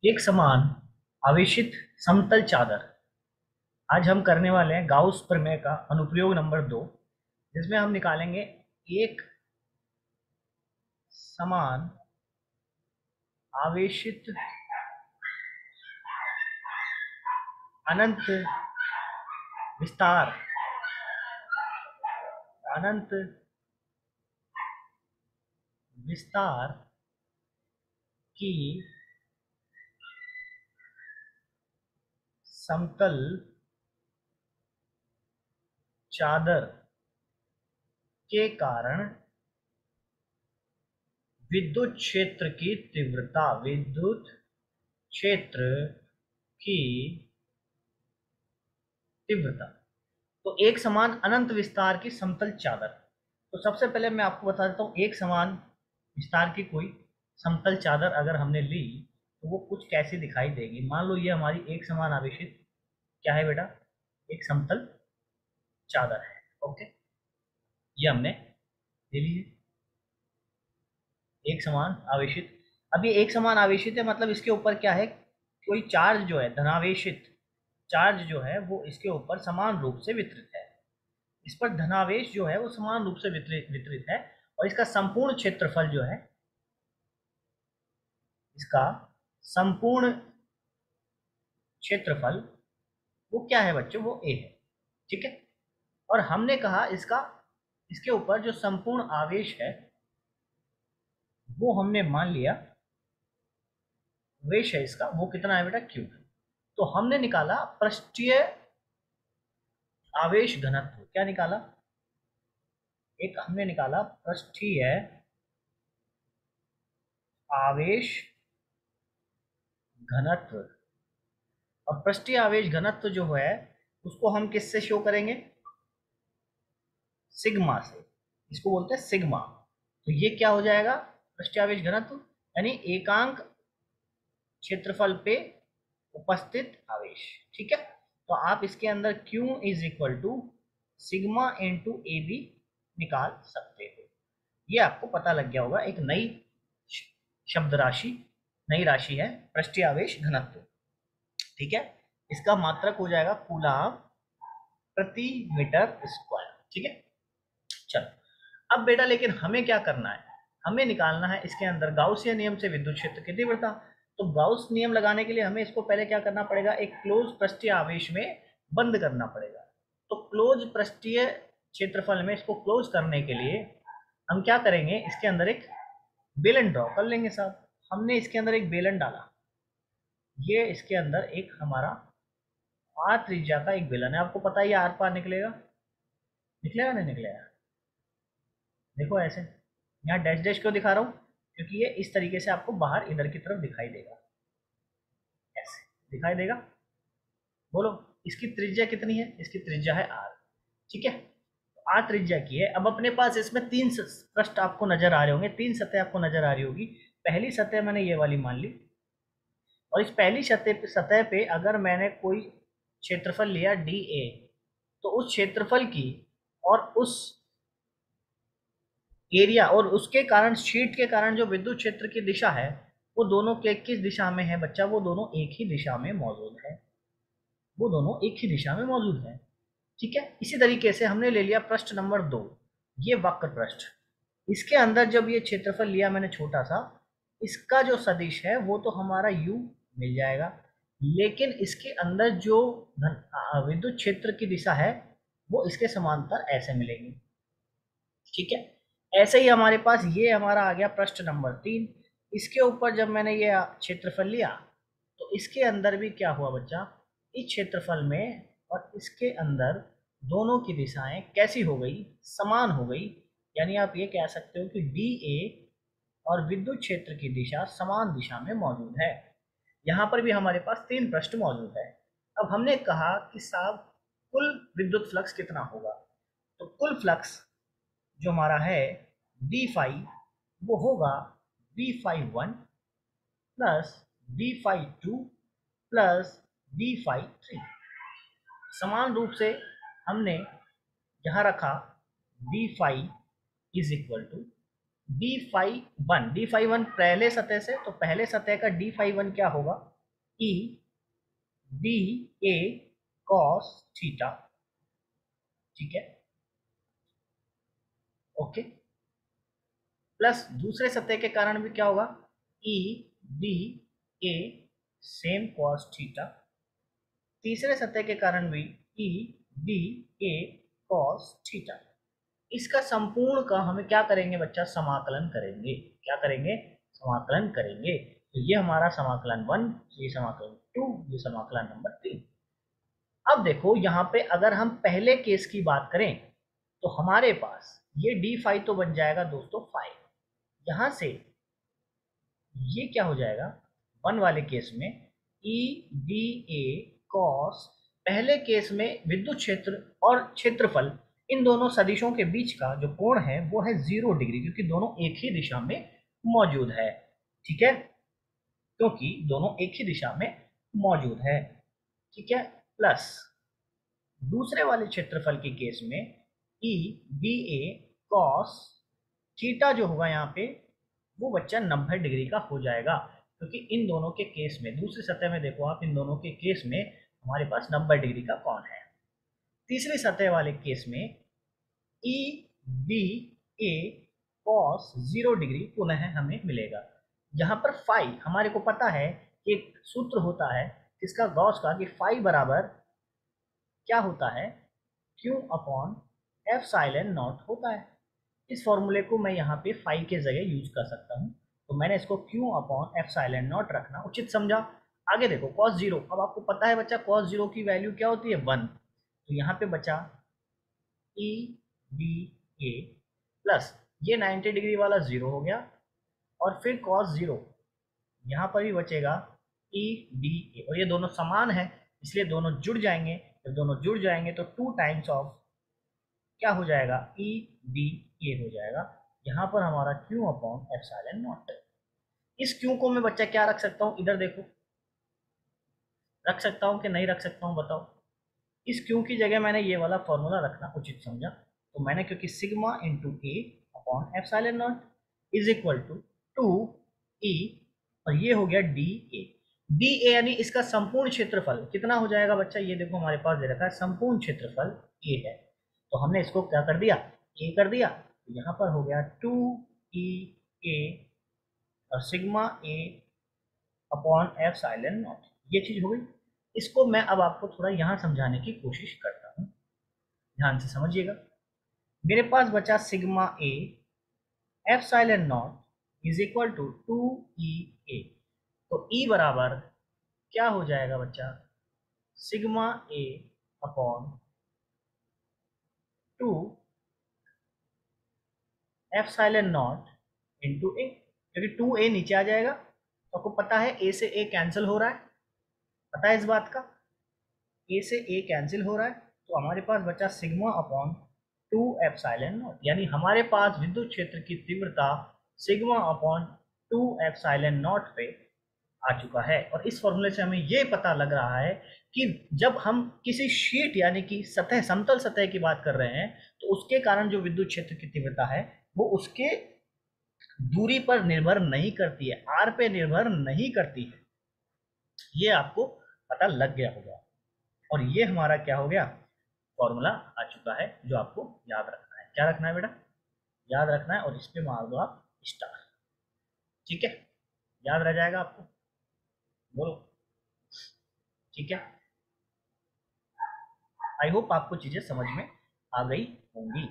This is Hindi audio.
एक समान आवेशित समतल चादर। आज हम करने वाले हैं गाउस प्रमेय का अनुप्रयोग नंबर 2, जिसमें हम निकालेंगे एक समान आवेशित अनंत विस्तार अनंत विस्तार की समतल चादर के कारण विद्युत क्षेत्र की तीव्रता विद्युत क्षेत्र की तीव्रता। तो एक समान अनंत विस्तार की समतल चादर। तो सबसे पहले मैं आपको बता देता हूँ, एक समान विस्तार की कोई समतल चादर अगर हमने ली तो वो कुछ कैसी दिखाई देगी। मान लो ये हमारी एक समान आवेशित क्या है बेटा, एक समतल चादर है। ओके, ये हमने ले ली है एक समान आवेशित। अब ये एक समान आवेशित है, मतलब इसके ऊपर क्या है, कोई चार्ज जो है धनावेशित चार्ज जो है वो इसके ऊपर समान रूप से वितरित है। इस पर धनावेश जो है वो समान रूप से वितरित है। और इसका संपूर्ण क्षेत्रफल जो है, इसका संपूर्ण क्षेत्रफल वो क्या है बच्चों, वो ए है। ठीक है, और हमने कहा इसका इसके ऊपर जो संपूर्ण आवेश है वो हमने मान लिया वेश है इसका, वो कितना है बेटा, क्यू। तो हमने निकाला पृष्ठीय आवेश घनत्व। क्या निकाला, एक हमने निकाला पृष्ठीय आवेश घनत्व। और पृष्ठीय आवेश घनत्व जो है उसको हम किससे शो करेंगे, सिग्मा से। इसको बोलते हैं सिग्मा। तो ये क्या हो जाएगा, पृष्ठीय आवेश घनत्व यानी एकांक क्षेत्रफल पे उपस्थित आवेश। ठीक है, तो आप इसके अंदर Q is equal to sigma into A B निकाल सकते हो। ये आपको पता लग गया होगा, एक नई शब्द राशि, नई राशि है पृष्ठीय आवेश घनत्व। ठीक है, इसका मात्रक हो जाएगा कूलाम प्रति मीटर स्क्वायर। ठीक है, चलो अब बेटा, लेकिन हमें क्या करना है, हमें निकालना है इसके अंदर गाउसियन नियम से विद्युत क्षेत्र की तीव्रता। तो गाउस नियम लगाने के लिए हमें इसको पहले क्या करना पड़ेगा, एक क्लोज पृष्ठीय आवेश में बंद करना पड़ेगा। तो क्लोज पृष्ठीय क्षेत्रफल में इसको क्लोज करने के लिए हम क्या करेंगे, इसके अंदर एक बेलन ड्रॉ कर लेंगे साहब। हमने इसके अंदर एक बेलन डाला, ये इसके अंदर एक हमारा आर त्रिज्या का एक बेलन है। आपको पता है ये आर पार निकलेगा, निकलेगा नहीं निकलेगा, देखो ऐसे। यहाँ डैश डैश क्यों दिखा रहा हूँ, क्योंकि ये इस तरीके से आपको बाहर इधर की तरफ दिखाई देगा, ऐसे दिखाई देगा। बोलो इसकी त्रिज्या कितनी है, इसकी त्रिज्या है आर। ठीक है, आर त्रिज्या की है। अब अपने पास इसमें तीन पृष्ठ आपको नजर आ रहे होंगे, तीन सतह आपको नजर आ रही होगी। पहली सतह मैंने ये वाली मान ली, और इस पहली सतह पे अगर मैंने कोई क्षेत्रफल लिया डी ए, तो उस क्षेत्रफल की और उस एरिया और उसके कारण शीट के कारण जो विद्युत क्षेत्र की दिशा है वो दोनों के किस दिशा में है बच्चा, वो दोनों एक ही दिशा में मौजूद है, वो दोनों एक ही दिशा में मौजूद है। ठीक है, इसी तरीके से हमने ले लिया प्रश्न नंबर 2, ये वक्र पृष्ठ। इसके अंदर जब ये क्षेत्रफल लिया मैंने छोटा सा, इसका जो सदिश है वो तो हमारा u मिल जाएगा, लेकिन इसके अंदर जो विद्युत क्षेत्र की दिशा है वो इसके समांतर ऐसे मिलेगी। ठीक है, ऐसे ही हमारे पास ये हमारा आ गया प्रश्न नंबर 3। इसके ऊपर जब मैंने ये क्षेत्रफल लिया तो इसके अंदर भी क्या हुआ बच्चा, इस क्षेत्रफल में और इसके अंदर दोनों की दिशाएं कैसी हो गई, समान हो गई। यानी आप ये कह सकते हो कि डी ए और विद्युत क्षेत्र की दिशा समान दिशा में मौजूद है। यहाँ पर भी हमारे पास तीन प्रश्न मौजूद है। अब हमने कहा कि साहब कुल विद्युत फ्लक्स कितना होगा। तो कुल फ्लक्स जो हमारा है डी फाइव, वो होगा d51 plus d52 plus d53। समान रूप से हमने यहाँ रखा d5 is equal to d51 पहले सतह से, तो पहले सतह का d51 क्या होगा, ई बी ए कॉस थीटा, ठीक है, ओके, प्लस दूसरे सतह के कारण भी क्या होगा, ई बी ए सेम कॉस थीटा, तीसरे सतह के कारण भी ई बी ए कॉस थीटा। इसका संपूर्ण का हमें क्या करेंगे बच्चा, समाकलन करेंगे। क्या करेंगे, समाकलन करेंगे। तो ये हमारा समाकलन 1, ये समाकलन 2, ये समाकलन नंबर 3। अब देखो यहाँ पे अगर हम पहले केस की बात करें तो हमारे पास ये डी फाई तो बन जाएगा दोस्तों 5, यहां से ये क्या हो जाएगा, 1 वाले केस में ई बी ए कॉस, पहले केस में विद्युत क्षेत्र और क्षेत्रफल इन दोनों सदिशों के बीच का जो कोण है वो है 0 डिग्री, क्योंकि दोनों एक ही दिशा में मौजूद है, ठीक है, क्योंकि दोनों एक ही दिशा में मौजूद है, ठीक है, प्लस दूसरे वाले क्षेत्रफल के केस में ई बी ए कॉस थीटा जो होगा यहाँ पे वो बच्चा 90 डिग्री का हो जाएगा, क्योंकि इन दोनों के केस में, दूसरी सतह में देखो आप, इन दोनों के केस में हमारे पास 90 डिग्री का कोण है। तीसरी सतह वाले केस में ई बी ए कॉस 0 डिग्री पुनः हमें मिलेगा। यहाँ पर फाई हमारे को पता है कि एक सूत्र होता है इसका गॉस का, कि फाई बराबर क्या होता है, क्यू अपॉन एफ साइलेन नॉट होता है। इस फॉर्मूले को मैं यहाँ पे फाई के जगह यूज कर सकता हूँ, तो मैंने इसको क्यू अपॉन एफ साइलेन नॉट रखना उचित समझा। आगे देखो कॉस 0, अब आपको पता है बच्चा कॉस 0 की वैल्यू क्या होती है, 1, तो यहाँ पे बचा ई बी ए प्लस ये 90 डिग्री वाला 0 हो गया, और फिर कॉस 0 यहाँ पर भी बचेगा ई डी ए, और ये दोनों समान है इसलिए दोनों जुड़ जाएंगे। जब दोनों जुड़ जाएंगे तो 2 टाइम्स ऑफ क्या हो जाएगा, ई डी ए हो जाएगा। यहाँ पर हमारा क्यू अपॉन एप्सिलॉन नॉट। इस क्यू को मैं बच्चा क्या रख सकता हूँ, इधर देखो, रख सकता हूँ कि नहीं रख सकता हूँ बताओ। इस क्यू की जगह मैंने ये वाला फॉर्मूला रखना उचित समझा, तो मैंने, क्योंकि sigma into A upon epsilon not is equal to 2 E, और ये हो गया डी ए। डी ए यानी इसका संपूर्ण क्षेत्रफल कितना हो जाएगा बच्चा, ये देखो हमारे पास दे रखा है संपूर्ण क्षेत्रफल ए है, तो हमने इसको क्या कर दिया, ए कर दिया, तो यहाँ पर हो गया 2 ई ए और sigma A upon F silent not, ये चीज हो गई। इसको मैं अब आपको थोड़ा यहाँ समझाने की कोशिश करता हूँ, ध्यान से समझिएगा। मेरे पास बचा sigma A F silent naught is equal to 2 E A, तो ई बराबर क्या हो जाएगा बच्चा, sigma A upon 2 epsilon naught into A, क्योंकि 2a नीचे आ जाएगा, तो आपको पता है a से a कैंसिल हो रहा है, पता है इस बात का, a से a कैंसिल हो रहा है, तो हमारे पास बचा सिग्मा अपॉन 2 एप्सिलॉन नॉट, यानी हमारे पास विद्युत क्षेत्र की तीव्रता सिग्मा अपॉन 2 एप्सिलॉन नॉट पे आ चुका है। और इस फॉर्मूले से हमें ये पता लग रहा है कि जब हम किसी शीट यानी कि सतह, समतल सतह की बात कर रहे हैं, तो उसके कारण जो विद्युत क्षेत्र की तीव्रता है वो उसके दूरी पर निर्भर नहीं करती है, आर पे निर्भर नहीं करती है, ये आपको पता लग गया होगा। और ये हमारा क्या हो गया, फॉर्मूला आ चुका है जो आपको याद रखना है। क्या रखना है बेटा, याद रखना है, और इस पे मार दो आप स्टार, ठीक है, याद रह जाएगा आपको, बोलो, ठीक है। आई होप आपको चीजें समझ में आ गई होंगी।